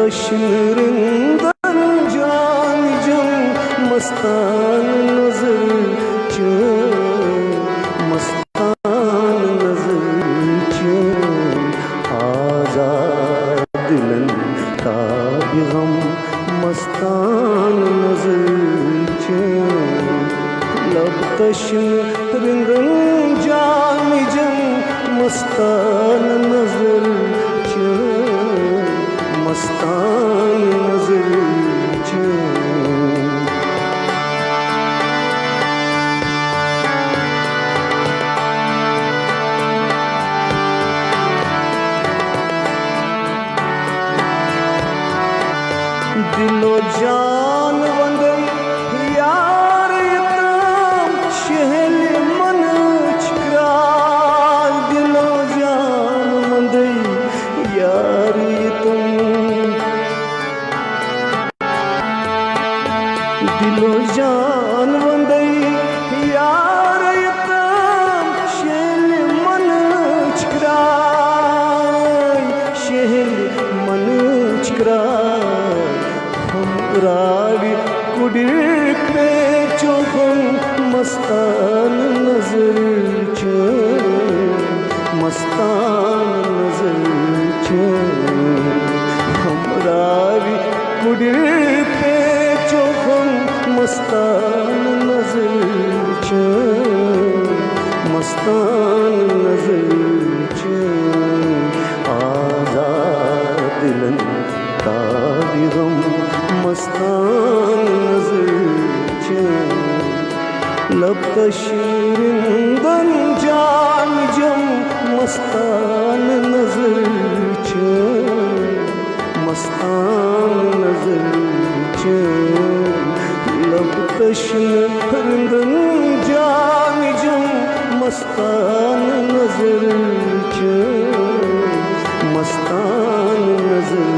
तशनरिंदन जान जम मस्तान नजर च मस्तान नजर च आजाद दिलन ताबिगम मस्तान नजर च लब तशनरिंदन जान जम मस्तान नजर च मस्तान नजर च दिलो जान वंदे यार यतम शहल मन छिकराल दिलो जान वंदे यार दिलो जान वंदे यार यतम शहल मन छिकराल शहल मन छिकराल हम रावी कुड़ी पे चौखम मस्तान नजर च मस्तान नजर च हम रावी कुड़ी पे चौखम मस्तान नजर च मस्तान नजर च आजाद दिलन ताबिगम मस्तान नजर च लब तशरिंदन जान जम मस्तान नजर च मस्तान नजर च लब तशरिंदन जान जम मस्तान नजर च मस्तान नजर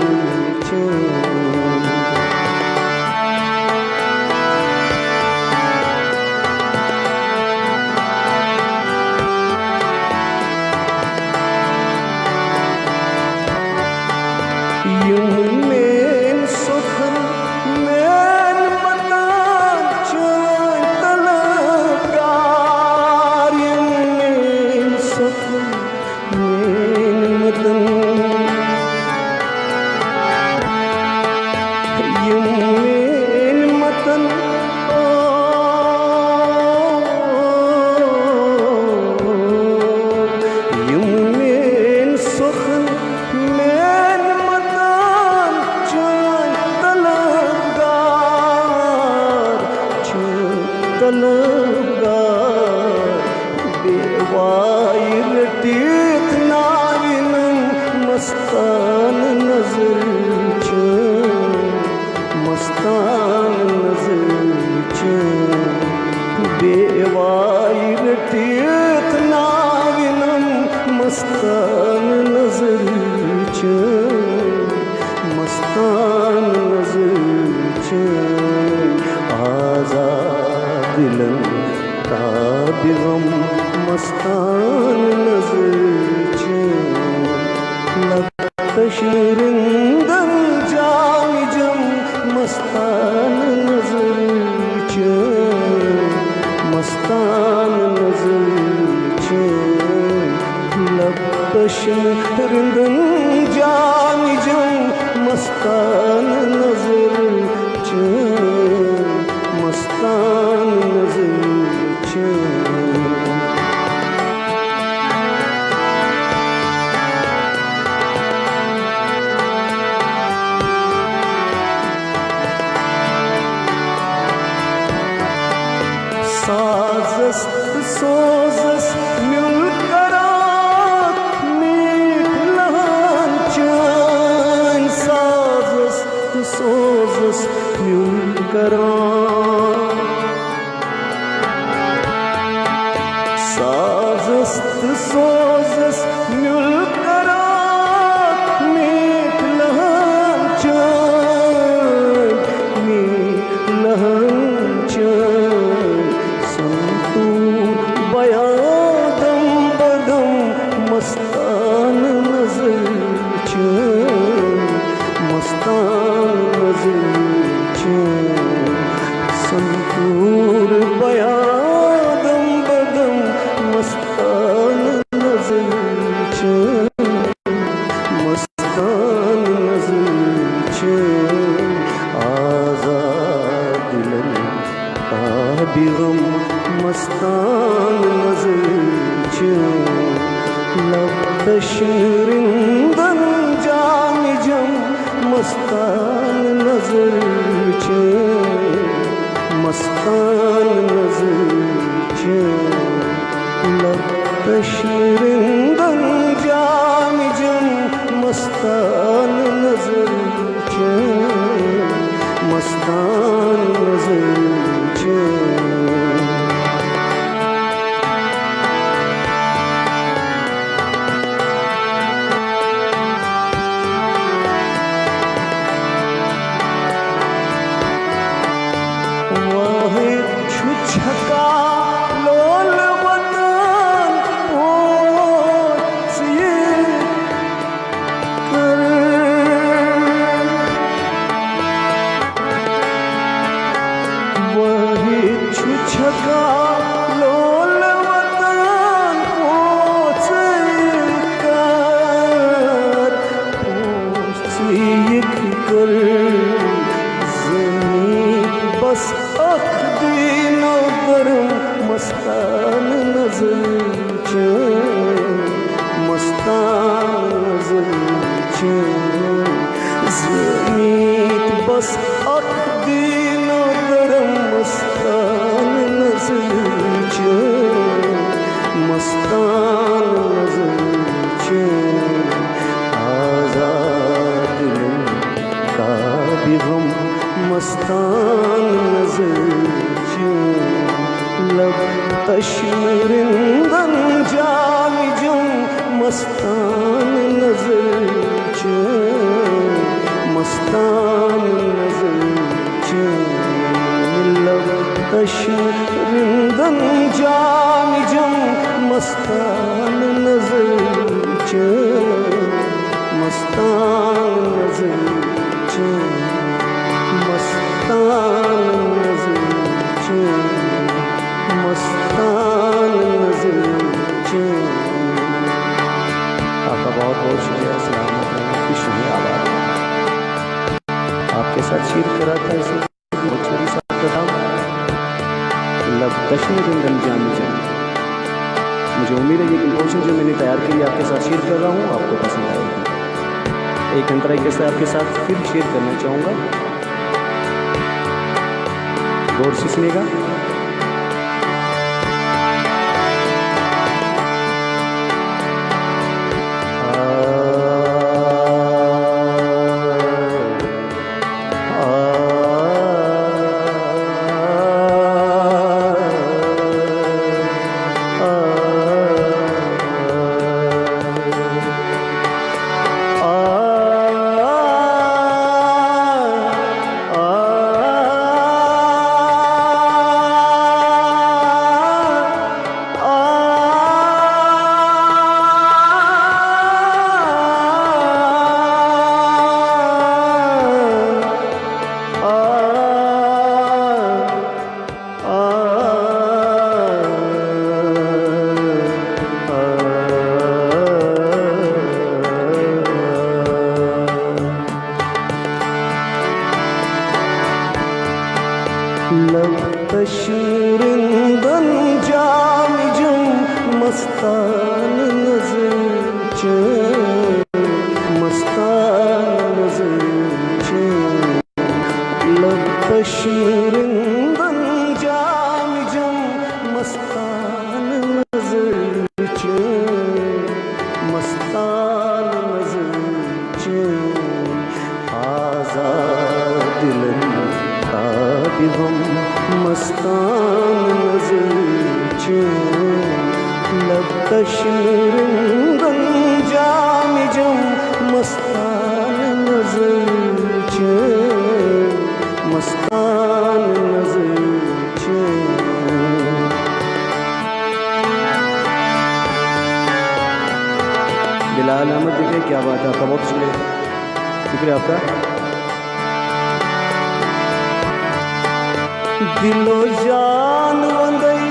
च Yumen sokhan men matan chay talabgar Yumen sokhan men matan Yumen matan Yumen sokhan men तलबगार बेवाइर टीक नाविनम मस्तान नजर च मस्तान नजर च बेवाइर टीक नाविनम मस्तान नजर च मस्तान नजर च आजाद दिलन ताबिगम मस्तान नजर च लब तशरिंदन जान जम मस्तान नजर च मस्तान नजर च लब तशरिंदन जान जम मस्तान नजर च मस्तान नजर च साजस्त सोजस म्युलकरात मीठ लहान चैन साजस्त सोजस म्युलकरात साजस्त सोजस म्युलकरात मीठ लहान चैन मीठ लहान चैन संतूर बयादम बदम मस्तान नजर च मस्तान मस्तान नजर च लब तशरिंदन जामिजम मस्तान नजर च मस्तान नजर च लब तशरिंदन जामिजम मस्तान नजर च मस्तान नजर च छका लोल वतन पोछिए कर वही छका लोल वतन पोछिए कर ज़मीं बस मस्तान नजर च मस्तान नजर च ज़मीत बस अखदीनो गरम मस्तान नजर च मस्तान नजर च आज़ाद का भी गम मस्तान नजर च लब तशरिंदन जामिजम मस्तान नजर च मस्तान नजर च लब तशरिंदन जामिजम मस्तान नजर च मस्तान नजर च मस्तान नजर च मस्तान नजर च। आपका बहुत बहुत शुक्रिया। अस्सलाम वालेकुम। खुश रहिए, आबाद। आपके साथ शेयर करा था इसे छोटी सा बताऊँ लब तशरिंदन जामिजम। मुझे उम्मीद है ये कंपोजिशन जो मैंने तैयार की आपके साथ शेयर कर रहा हूँ आपको पसंद आएगी। एक अंतरा तरीके आपके साथ फिर शेयर करना चाहूँगा, गौर से सुनिएगा। लब तशरिंदन जामिजम मस्तान नजर च मस्तान नजर च लब तशरिंदन जामिजम मस्तान नजर च मस्तान नजर च आज़ाद दिलन का भी गम मस्तान नजर च लब तशरिंदन जामिजम मस्तान नजर च मस्तान नजर च। बिलाल अहमद दिखे, क्या बात है, आपका बहुत शुक्रिया आपका। दिलो जान वंदई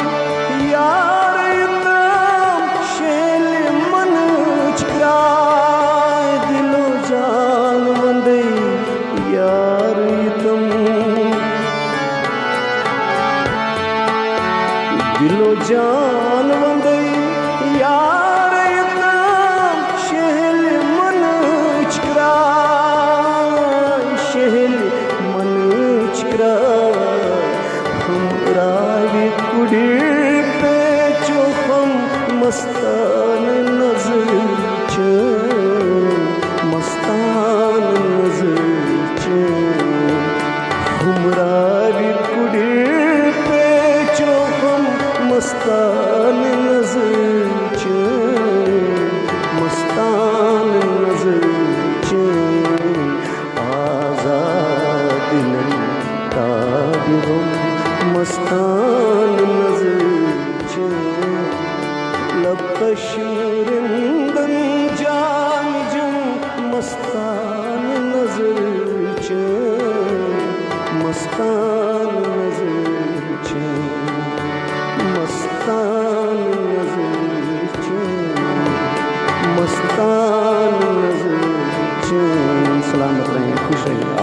यार इतम शेल मन चुराए, दिलो जान वंदई यार इतम दिलो जान वंदई यार इतनाम शहल मन चिकरा शहल मन चिकरा हमरा कुड़ी पे जो हम मस्तान नजर च मस्तान नजर च हमरा कुड़ी पे जो हम मस्तान नजर च मस्तान नजर च आजाद ताबिरों मस्तान नजर च लबश रिंदन जान जम मस्तान नजर च मस्तान नजर च मस्तान नजर च मस्तान नजर च। सलामत रहें, खुश रहें।